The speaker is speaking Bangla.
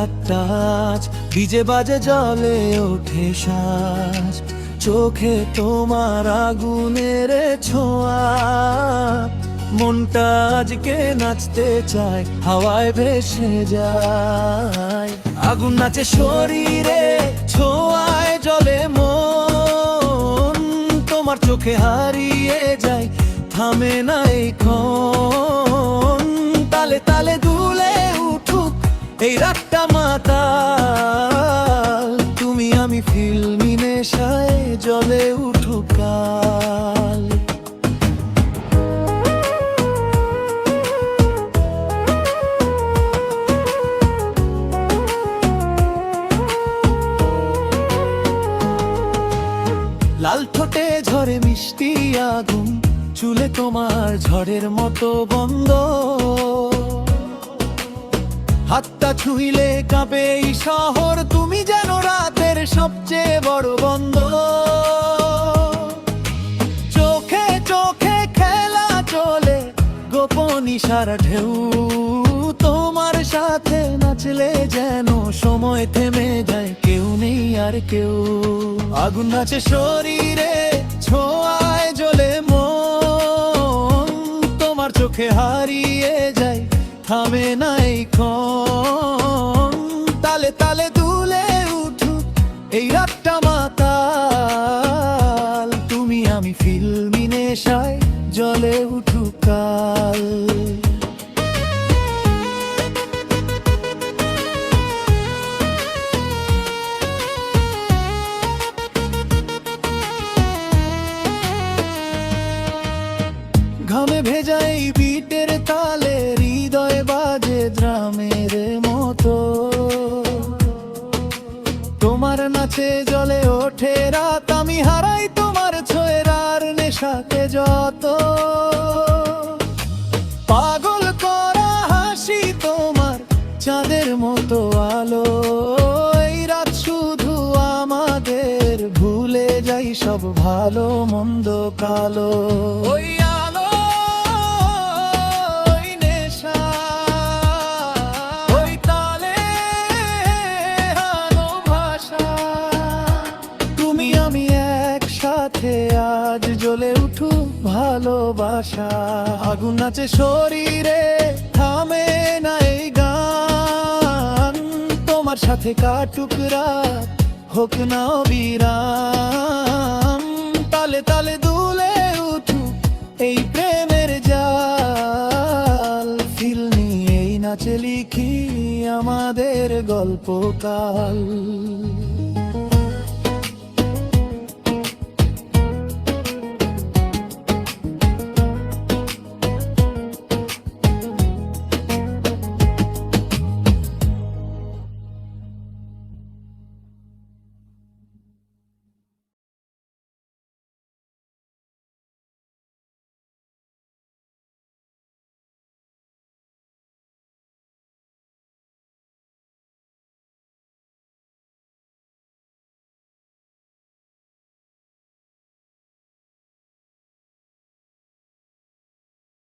রাতটা আজ ভিজে বাজে জলে ওঠে সাজ, চোখে তোমার আগুনের ছোঁয়া। মনটা আজকে নাচতে চায়, হাওয়ায় ভেসে যায়। আগুন নাচে শরীরে, ছোঁয়ায় জলে মন। তোমার চোখে হারিয়ে যায়, থামে না এই ক্ষণ। তালে তালে দুলে উঠুক এই রাতটা মাতাল, তুমি আমি ফিল্মি নেশায় জলে উঠুক কাল। লাল ঠোঁটে ঝরে মিষ্টি আগুন, চুলে তোমার ঝড়ের মতো বন্ধ। হাতটা ছুঁইলে কাঁপে এই শহর, তুমি যেন রাতের সবচেয়ে বড় বন্ধ। চোখে চোখে খেলা চলে, গোপন ইশারা ঢেউ। তোমার সাথে নাচলে যেন সময় থেমে যায়, কেউ নেই আর কেউ। আগুন নাচে শরীরে, ছোঁয়ায় জ্বলে মন। তোমার চোখে হারিয়ে যায়, থামে না এই ক্ষণ। তালে তালে দুলে উঠুক এই রাতটা মাতাল, তুমি আমি ফিল্মি নেশায় জ্বলে উঠুক কাল। ঘামে ভেজা এই বিটের তালে, হৃদয় বাজে ড্রামের মতো। তোমার নাচে জ্বলে ওঠে রাত, আমি হারাই তোমার ছোঁয়ার নেশাকে যত। পাগল করা হাসি তোমার চাঁদের মতো আলো। এই রাত শুধু আমাদের, ভুলে যাই সব ভালো মন্দ কালো। ওই আলো, ওই নেশা, ওই তালে আলো ভাষা। তুমি আমি একসাথে আজ জ্বলে উঠু ভালোবাসা। আগুন নাচে শরীরে, থামে না এই গান। তোমার সাথে কাটুক রাত, হোক না অবিরাম। তালে তালে দুলে উঠুক এই প্রেমের জাল, ফিল্মি এই নাচে লিখি আমাদের গল্পকাল।